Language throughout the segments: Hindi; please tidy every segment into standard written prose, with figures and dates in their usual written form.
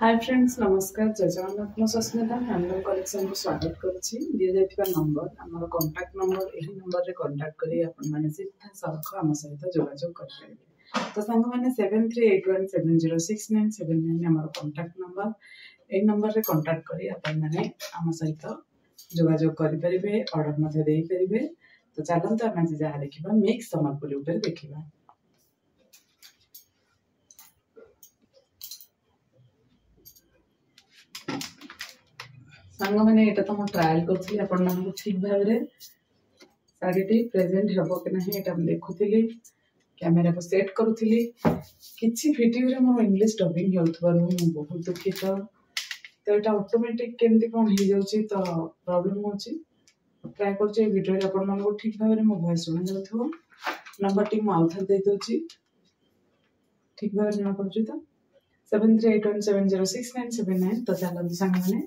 हाय फ्रेंड्स नमस्कार जय जगन्नाथ मो सस्मिता हैंडलूम कलेक्शन को स्वागत करुच्ची दि जाइथिबा नंबर हमर कांटेक्ट नंबर एही नंबर रे कांटेक्ट करी अपन माने सीधा सख हम सहित जोगाजोग कर परिबे। तो संग माने 7381706979 हमर कांटेक्ट नंबर एही नंबर रे कांटेक्ट करी अपन माने हम सहित जोगाजोग कर परिबे ऑर्डर मध्ये देई परिबे। तो चलंत हम आज जा देखिबा मिक्स संबलपुरी ऊपर देखिबा। सांग मैंने ये तो ट्रायल करी आपण ठीक भाव में शाढ़ी प्रेजेंट हम कि ना ये देखुली कैमेरा को सेट करुली किसी वीडियो मो इंग्लिश डबिंग हो बहुत दुखित। तो यहाँ ऑटोमेटिक केमती कौन हो जाऊँगी तो प्रॉब्लम हो ट्राए कर वीडियो आप ठीक भाव में मो वॉइस शुणा जाऊ नंबर टी मुझे दे दूसरी ठीक भाव जना पड़ी तो 7381706979। तो चलते सांग मैंने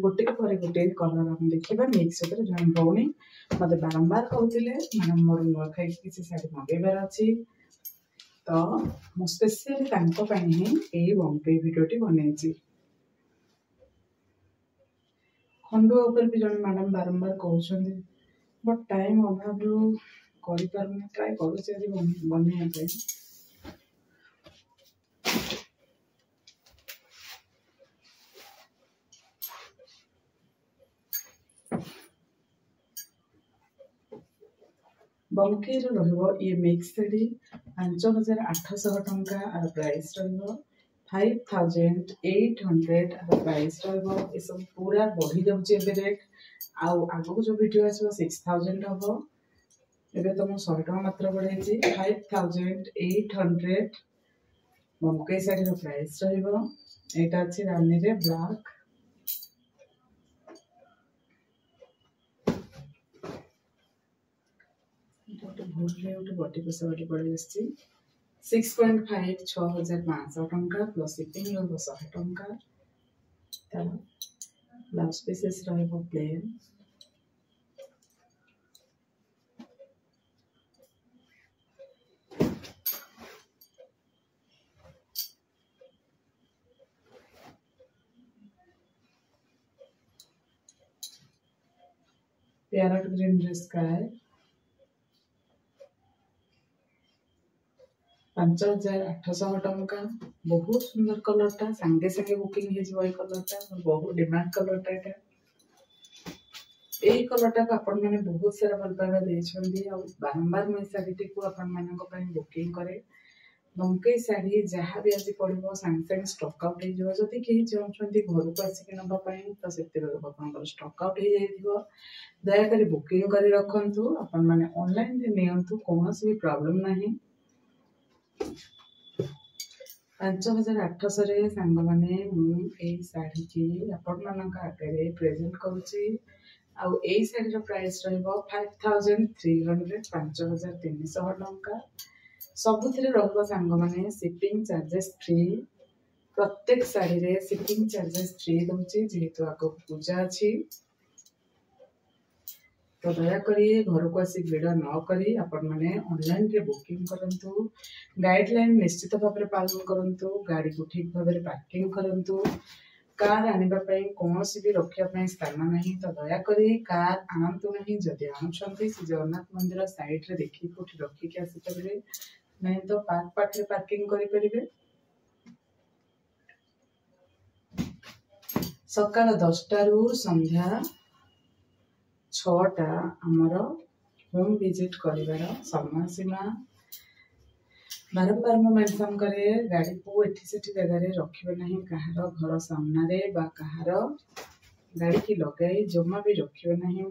गोटे पर गोटे कलर हम देखा मिक्स जन भौणी मत बारंबार कहते मैडम मोर नुआखाई किसी शाढ़ी मगेबार अच्छी तो मु स्पेशली ही बंकई भिडियोटी बनई खंडुआ भी जन मैडम बारंबार कहते बट टाइम अभाव कर ट्राए कर बनवाई बंकई ये मिक्स शाढ़ी 5800 टंका आर प्राइस ₹5800 आर प्राइस ये सब पूरा बढ़ी जाऊँगी रेट आगो जो वीडियो आसो 6000 हम एबे तो 100 टका मात्र बढ़ाई 5800 बंकई शाढ़ी प्राइस रहा अच्छी रानी रे ब्लैक गोटे बटी पैसा बाटी पड़े 6.5 6500 टंका plus shipping 100 taka blouse pieces plain parrot green dress sky 5800 taka बहुत सुंदर कलरटा सांगे सांगे बुकिंग हो कलरटा बहुत डिमांड कलरटा यही कलरटा को आपण मैंने बहुत सारा भल पाइबा बारंबार मुझे शाढ़ी को बुकिंग करे बंकई शाढ़ी जहाँ भी आज पड़ो सांगे सांगे स्टक आउट हो जदि कहीं चाहते घर को आसिक नापी तो से स्टक आउट हो दयाकोरी बुकिंग कर रखु आपण मैंने ऑनलाइन नियंतु कौन भी प्रॉब्लम नहीं 5800 सांग मैंने मुझे शाढ़ी की आपण मान आगे प्रेजेंट करुच्ची आई शाढ़ी प्राइस 5300 5300 टंका सबुथ सांग मैंने शिपिंग चार्जेस फ्री प्रत्येक शाढ़ी रे शिपिंग चार्जेस फ्री दूसरी जेहेतु आग पूजा अच्छी तो दयाकोरी घर को आसी भिड़ नक ऑनलाइन रे बुकिंग करंतु गाइडलाइन निश्चित भाव में पालन करंतु गाड़ी को ठीक भाव में पार्किंग करंतु कार आने कौन भी रखापी स्थान नहीं तो दयाकोरी कार आनतु नहीं जदि आणुंट से जगन्नाथ मंदिर साइड रे देखिए कौटी रखिक आसीपारे नहीं तो पार्क पाखे पार्किंग करें सकाल 10टा रु संध्या 6टा आमर होम विजिट कर समय सीमा बारंबार मु मेंशन करे गाड़ी को एठी सेठी जगह रखिबे नहीं कहार घर सामने बा कहार गाड़ी की लगाई जमा भी रखिबे नहीं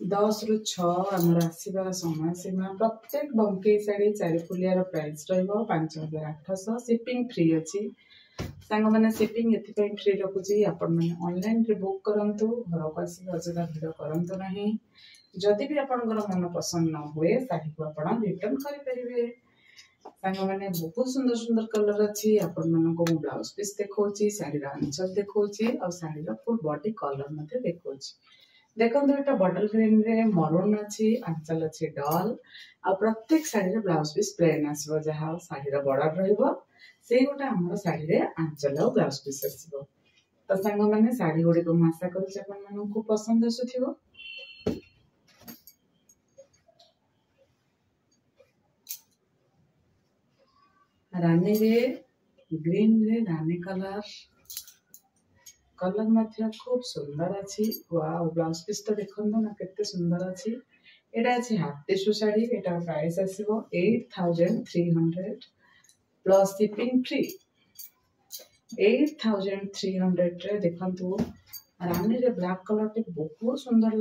10 रु 6 आमर आसबार समय सीमा प्रत्येक बंकई शाढ़ी चारिफुलियार प्राइस ₹5800 शिपिंग फ्री अच्छी सांग मैंने शिपिंग ये फ्री रखुची आपण मैंने ऑनलाइन रे बुक करंतु घर को आसिक अजदा भिड़ करंतु नहीं जदि भी आपनकर मन पसंद न हुए शाढ़ी को आपण रिटर्न करि परिबे। सांग मैंने बहुत सुंदर सुंदर कलर अच्छी आपण मानको मु ब्लाउज पीस देखौची शाढ़ी आंचल देखौची और शाढ़ी फुल बॉडी कलर मते देखौची देखो एटा बॉटल ग्रीन रे मरून अच्छी आंचल अच्छी डल आ प्रत्येक साड़ी रे ब्लाउज पीस प्लेन आसबो जहा साड़ी रे बॉर्डर रहइबो से गोटा हमर साड़ी रे आंचल और ब्लाउज पीस आसबो। तो सांग माने साड़ी गुडी को आशा करूछ अपन मानू पसंद आसुथिबो। रानी रे ग्रीन रे रानी कलर कलर मध्य खूब सुंदर अच्छी। वाओ ब्लाउज पीस तो देखंतो ना केते सुंदर अच्छी। एटा अछि हाफ टिश्यू साड़ी एटा प्राइस आसीबो 8300 प्लस शिपिंग फ्री। 8300 रे देखंतु रानी रे ब्लैक कलर टे बहुत सुंदर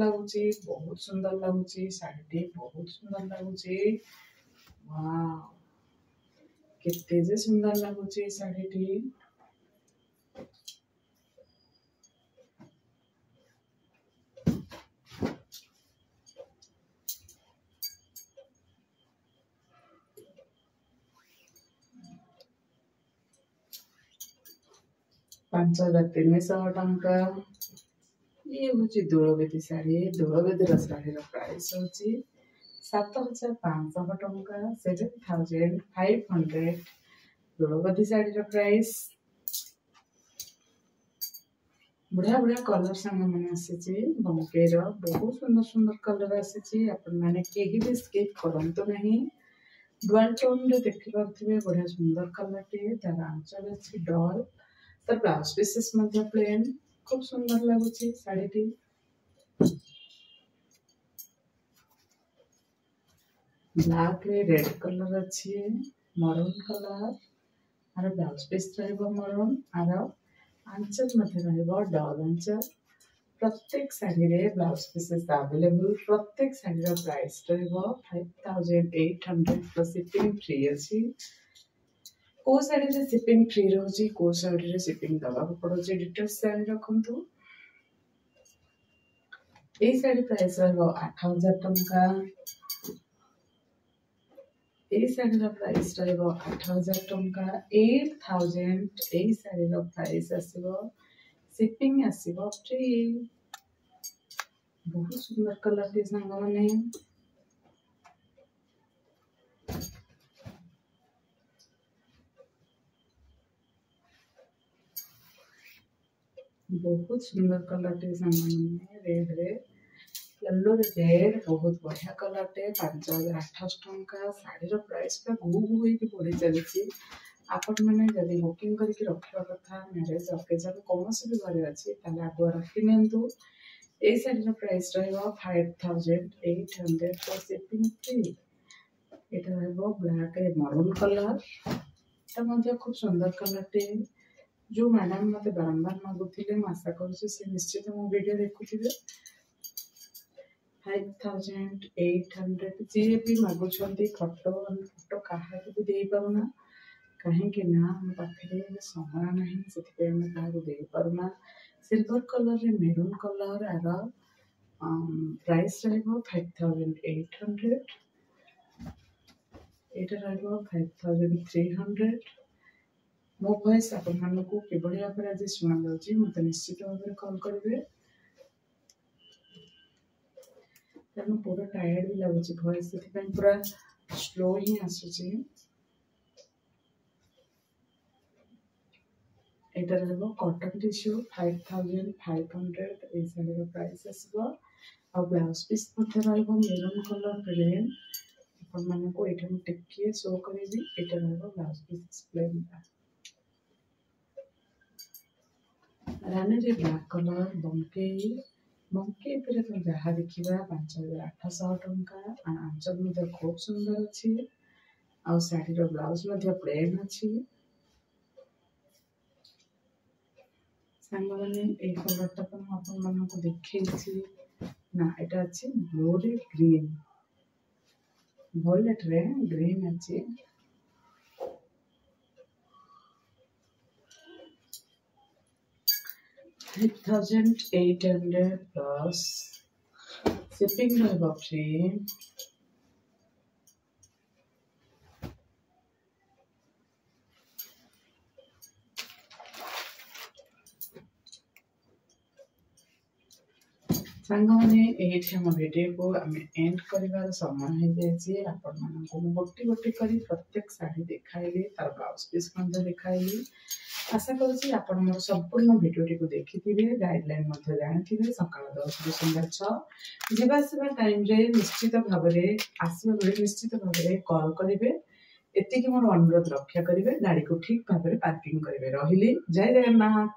लागुची साड़ी टे बहुत सुंदर लागुची। वाओ केते जे सुंदर लागुची साड़ी टी। 5300 टंका। ये होची दोलवेदी साड़ी दोलवेदी साड़ी रो प्राइस होची 7500 टंका 7500 दोलवेदी साड़ी रो प्राइस। बढ़िया बढ़िया कलर संग मैंने आसी बंकेर बहुत सुंदर सुंदर कलर आसी अपन मैंने केही भी स्किप करंतो नहीं। डुअल टोन रे देखि पारथिबे बढ़िया सुंदर कलर टे तार आंचल अछि डल तार ब्लाउज पीसेस मध्ये प्लेन खूब सुंदर लागुची साड़ी टी। ब्लैक रे रेड कलर अछि मरून कलर आर ब्लाउज पीस रहइबो मरून आर आंचल मध्ये रहइबो डल आंचल। प्रत्येक साड़ी रे ब्लाउज पीसेस अवेलेबल। प्रत्येक साड़ी रो प्राइस रहइबो 5800 प्लस शिपिंग फ्री अछि। को साड़ी रे शिपिंग फ्री रहउची को साड़ी रे शिपिंग दबा पड़ुची डिटेल्स जानि रखंतु। ए साड़ी प्राइस रहइबो 8000 टंका। ए साड़ी रो प्राइस रहइबो 8000 टंका 8000। ए साड़ी रो प्राइस आसीबो शिपिंग आसीबो फ्री। बहुत सुंदर कलर टी संग माने बहुत सुंदर कलर टी संग माने रेड रे येलो रेड बहुत बढ़िया कलर टे 5800 टंका। साड़ी रो प्राइस पे गु गु होई के पड़ी चलची। आपण माने जदी बुकिंग करके रखिबा कथा मैरिज ओकेजन कोनोसी भी घरे अछि ताले आगुआ रखि नेंतु। ए साड़ी रो प्राइस रहइबो 5800 प्लस शिपिंग फ्री। एटा रहइबो ब्लैक रे मरून कलर एटा मध्ये खूब सुंदर कलर टे जो मैडम मते बारंबार मागुथिले आशा करूछि से निश्चित मो वीडियो देखुथिबे। 5800 जे भी मागुछंती फोटो काहा को दे पारुना कहीं के ना हम पाखरे समय नहीं से हम काहा को दे पारुना। सिल्वर कलर रे मेरून कलर आर प्राइस रहइबो 5800। एटा रहइबो 5300। मो वॉइस आपण मानको केबळी भाबरे आज सुना जाउची मते निश्चित भाबरे कॉल करिवे। तेणु पूरा टायर्ड भी लगुच वॉइस से पूरा स्लो ही आसुची। एटा रहइबो कॉटन टिश्यू 5500। ए साड़ी रो प्राइस आसीबो आ ब्लाउज पीस मध्ये रहइबो मेरून कलर प्लेन। आपण मानको एटा मु टिके शो करिवि एटा रहइबो ब्लाउज पीस प्लेन। रानी रे ब्लैक कलर बंके पर तो जहा देखिबा 5800 टंका आंचल मध्ये खूब सुंदर अछि आ साड़ी रो ब्लाउज मध्ये प्लेन अछि। सांग माने ए कलर टा तो आपण मानको देखैछि ना एटा अछि ब्लू रे ग्रीन वॉयलेट रे ग्रीन अछि। 5800 plus shipping रहइबो फ्री। ସାଙ୍ଗମାନେ ଏଇଠି ଆମ ଭିଡ଼ିଓକୁ ଆମେ ଏଣ୍ଡ କରିବାର ସମୟ ହେଇଯାଇଛି। ଆପଣମାନଙ୍କୁ ମୁଁ ଗୋଟି ଗୋଟି କରି ପ୍ରତ୍ୟେକ ଶାଢ଼ୀ ଦେଖାଇଲି, ତାର ବ୍ଲାଉଜ ପିସ୍ ମଧ୍ୟ ଦେଖାଇଲି। ଆଶା କରୁଛି ଆପଣ ମୋର ସମ୍ପୂର୍ଣ୍ଣ ଭିଡ଼ିଓଟିକୁ ଦେଖିଥିବେ, ଗାଇଡ଼ଲାଇନ୍ ମଧ୍ୟ ଜାଣିଥିବେ। ସକାଳ 10ରୁ ସନ୍ଧ୍ୟା 6 ଯିବା ଆସିବା ଟାଇମ୍ରେ ନିଶ୍ଚିତ ଭାବରେ ଆସିବା ବେଳେ ନିଶ୍ଚିତ ଭାବରେ କଲ୍ କରିବେ। ଏତିକି ମୋର ଅନୁରୋଧ ରକ୍ଷା କରିବେ। ଗାଡ଼ିକୁ ଠିକ୍ ଭାବରେ ପାର୍କିଂ କରିବେ। ରହିଲି, ଜୟ ଜଗନ୍ନାଥ।